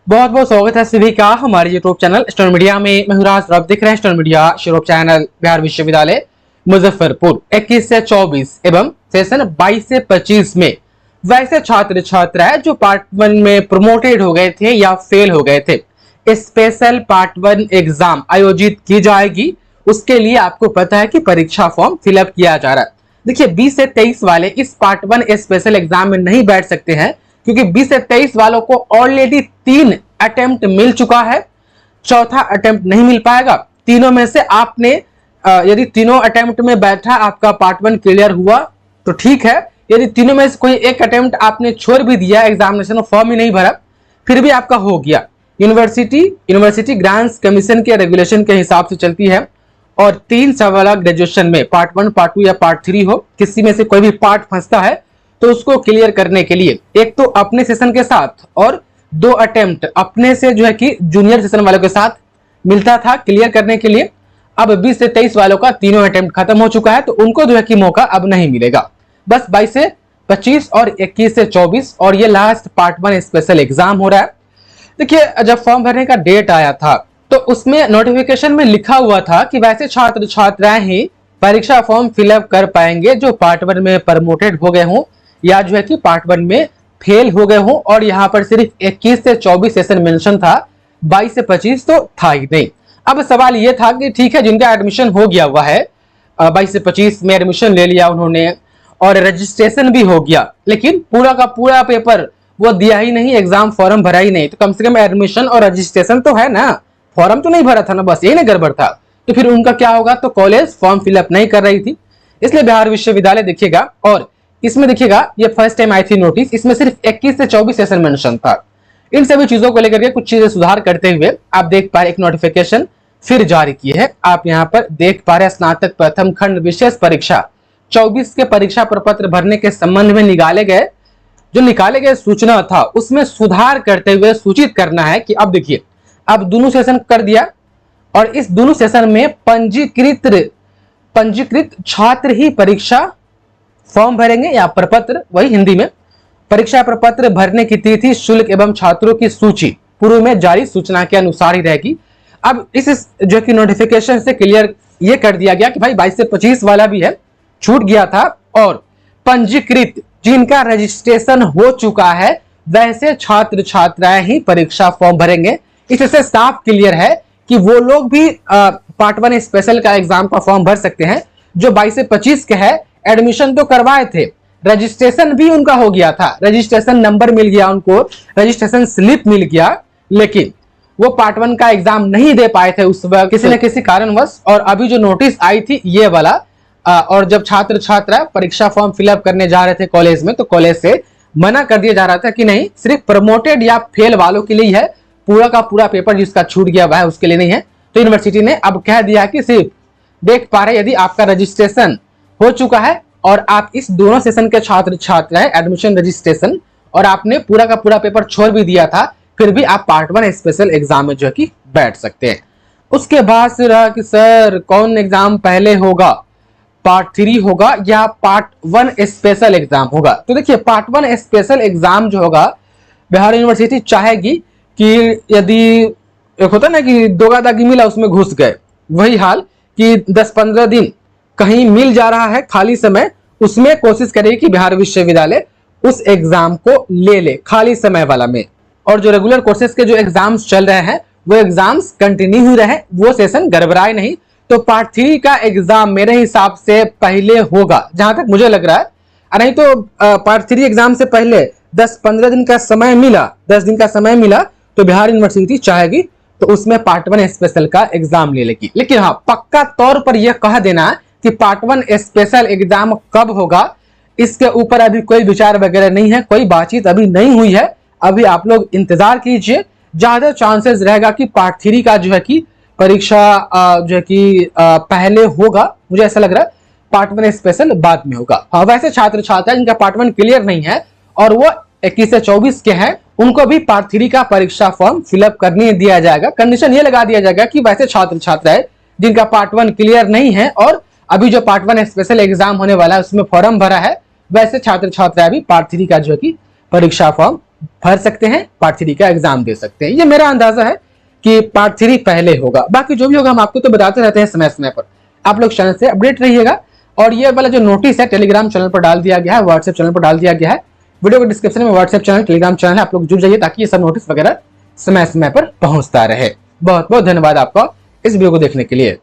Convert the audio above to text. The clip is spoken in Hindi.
बहुत बहुत स्वागत है सभी का हमारे यूट्यूब चैनल स्टोन मीडिया में। मैं राज, आप देख रहे हैं stone media YouTube channel. Bihar विश्वविद्यालय मुजफ्फरपुर 21 से 24 एवं सेशन 22 से 25 में वैसे छात्र छात्राएं जो पार्ट 1 में प्रमोटेड हो गए थे या फेल हो गए थे, स्पेशल पार्ट 1 एग्जाम आयोजित की जाएगी। उसके लिए आपको पता है कि परीक्षा फॉर्म फिलअप किया जा रहा है। देखिए 20 से 23 वाले इस पार्ट 1 स्पेशल एग्जाम में नहीं बैठ सकते हैं क्योंकि 20 से 23 वालों को ऑलरेडी 3 अटेम्प्ट मिल चुका है, चौथा अटेम्प्ट नहीं मिल पाएगा। तीनों में से आपने यदि तीनों अटेम्प्ट में बैठा, आपका पार्ट 1 क्लियर हुआ तो ठीक है। यदि तीनों में से कोई एक अटेम्प्ट आपने छोड़ भी दिया, एग्जामिनेशन फॉर्म ही नहीं भरा, फिर भी आपका हो गया। यूनिवर्सिटी ग्रांट्स कमीशन के रेगुलेशन के हिसाब से चलती है और 3 सवाल ग्रेजुएशन में पार्ट 1, पार्ट 2 या पार्ट 3 हो, किसी में से कोई भी पार्ट फंसता है तो उसको क्लियर करने के लिए एक तो अपने सेशन के साथ और 2 अटेम्प्ट अपने से जो है कि जूनियर सेशन वालों के साथ मिलता था क्लियर करने के लिए। अब 20 से 23 वालों का तीनों अटेम्प्ट खत्म हो चुका है तो उनको जो है कि मौका अब नहीं मिलेगा। बस 22 से 25 और 21 से 24 और ये लास्ट पार्ट 1 स्पेशल एग्जाम हो रहा है। देखिए जब फॉर्म भरने का डेट आया था तो उसमें नोटिफिकेशन में लिखा हुआ था कि वैसे छात्र छात्राएं ही परीक्षा फॉर्म फिलअप कर पाएंगे जो पार्ट 1 में प्रमोटेड हो गए हों या जो है कि पार्ट 1 में फेल हो गए हों। और यहाँ पर सिर्फ 21 से 24 सेशन मेंशन था, 22 से 25 तो था ही नहीं। अब सवाल ये था कि ठीक है, जिनका एडमिशन हो गया हुआ है, 22 से 25 में एडमिशन ले लिया उन्होंने और रजिस्ट्रेशन भी हो गया, लेकिन पूरा का पूरा पेपर वो दिया ही नहीं, एग्जाम फॉर्म भरा ही नहीं, तो कम से कम एडमिशन और रजिस्ट्रेशन तो है ना, फॉर्म तो नहीं भरा था ना, बस यही ना गड़बड़ था। तो फिर उनका क्या होगा, तो कॉलेज फॉर्म फिलअप नहीं कर रही थी। इसलिए बिहार विश्वविद्यालय देखिएगा, और इसमें देखिएगा ये फर्स्ट टाइम आई थी नोटिस, इसमें सिर्फ 21 से 24 सेशन मेंशन था। इन सभी चीजों को लेकर के कुछ चीजें सुधार करते हुए आप देख पा रहे एक नोटिफिकेशन फिर जारी की है। आप यहाँ पर देख पा रहे स्नातक प्रथम खंड विशेष परीक्षा 24 के परीक्षा प्रपत्र भरने के संबंध में निकाले गए सूचना था, उसमें सुधार करते हुए सूचित करना है कि अब देखिए, अब दोनों सेशन कर दिया और इस दोनों सेशन में पंजीकृत छात्र ही परीक्षा फॉर्म भरेंगे या प्रपत्र, वही हिंदी में। परीक्षा प्रपत्र भरने की तिथि, शुल्क एवं छात्रों की सूची पूर्व में जारी सूचना के अनुसार ही रहेगी। अब इस जो कि नोटिफिकेशन से क्लियर ये कर दिया गया कि भाई 22 से 25 वाला भी है, छूट गया था, और पंजीकृत जिनका रजिस्ट्रेशन हो चुका है वैसे छात्र छात्राएं ही परीक्षा फॉर्म भरेंगे। इससे साफ क्लियर है कि वो लोग भी पार्ट 1 स्पेशल का एग्जाम का फॉर्म भर सकते हैं जो 22 से 25 के है। एडमिशन तो करवाए थे, रजिस्ट्रेशन भी उनका हो गया था, रजिस्ट्रेशन नंबर मिल गया उनको, रजिस्ट्रेशन स्लिप मिल गया, लेकिन वो पार्ट 1 का एग्जाम नहीं दे पाए थे उस वक्त किसी न किसी कारणवश। और अभी जो नोटिस आई थी ये वाला, और जब छात्र छात्रा परीक्षा फॉर्म फिलअप करने जा रहे थे कॉलेज में, तो कॉलेज से मना कर दिया जा रहा था कि नहीं, सिर्फ प्रमोटेड या फेल वालों के लिए है, पूरा का पूरा पेपर जिसका छूट गया हुआ है उसके लिए नहीं है। तो यूनिवर्सिटी ने अब कह दिया कि सिर्फ देख पा रहे यदि आपका रजिस्ट्रेशन हो चुका है और आप इस दोनों सेशन के छात्र छात्र हैं, एडमिशन रजिस्ट्रेशन, और आपने पूरा का पूरा पेपर छोड़ भी दिया था, फिर भी आप पार्ट 1 स्पेशल एग्जाम में जो है कि बैठ सकते हैं। उसके बाद से रहा कि सर कौन एग्जाम पहले होगा, पार्ट 3 होगा या पार्ट 1 स्पेशल एग्जाम होगा। तो देखिए पार्ट 1 स्पेशल एग्जाम जो होगा, बिहार यूनिवर्सिटी चाहेगी कि यदि एक होता ना कि दोगा दागी मिला उसमें घुस गए, वही हाल कि 10-15 दिन कहीं मिल जा रहा है खाली समय, उसमें कोशिश करेगी कि बिहार विश्वविद्यालय उस एग्जाम को ले ले खाली समय वाला में, और जो रेगुलर कोर्सेज के जो एग्जाम्स चल रहे हैं वो एग्जाम्स कंटिन्यू ही रहे, वो सेशन गड़बड़ाए नहीं। तो पार्ट 3 का एग्जाम मेरे हिसाब से पहले होगा जहां तक मुझे लग रहा है, नहीं तो पार्ट 3 एग्जाम से पहले 10-15 दिन का समय मिला, 10 दिन का समय मिला तो बिहार यूनिवर्सिटी चाहेगी तो उसमें पार्ट 1 स्पेशल का एग्जाम ले लेगी। लेकिन हाँ, पक्का तौर पर यह कह देना कि पार्ट 1 स्पेशल एग्जाम कब होगा इसके ऊपर अभी कोई विचार वगैरह नहीं है, कोई बातचीत अभी नहीं हुई है। अभी आप लोग इंतजार कीजिए, ज्यादा चांसेस रहेगा कि पार्ट 3 का जो है कि परीक्षा जो है कि पहले होगा, मुझे ऐसा लग रहा है पार्ट 1 स्पेशल बाद में होगा। हाँ, वैसे छात्र छात्रा जिनका पार्ट 1 क्लियर नहीं है और वो 21 से 24 के हैं, उनको भी पार्ट 3 का परीक्षा फॉर्म फिलअप करने दिया जाएगा। कंडीशन ये लगा दिया जाएगा कि वैसे छात्र छात्राएं जिनका पार्ट 1 क्लियर नहीं है और अभी जो पार्ट 1 स्पेशल एग्जाम होने वाला है उसमें फॉर्म भरा है, वैसे छात्र छात्राएं भी पार्ट 3 का जो है कि परीक्षा फॉर्म भर सकते हैं, पार्ट 3 का एग्जाम दे सकते हैं। ये मेरा अंदाजा है कि पार्ट 3 पहले होगा, बाकी जो भी होगा हम आपको तो बताते रहते हैं समय समय पर। आप लोग चैनल से अपडेट रहिएगा। और ये वाला जो नोटिस है टेलीग्राम चैनल पर डाल दिया गया है, व्हाट्सएप चैनल पर डाल दिया गया है। वीडियो के डिस्क्रिप्शन में व्हाट्सएप चैनल, टेलीग्राम चैनल है, आप लोग जुड़ जाइए ताकि ये सब नोटिस वगैरह समय समय पर पहुंचता रहे। बहुत बहुत धन्यवाद आपका इस वीडियो को देखने के लिए।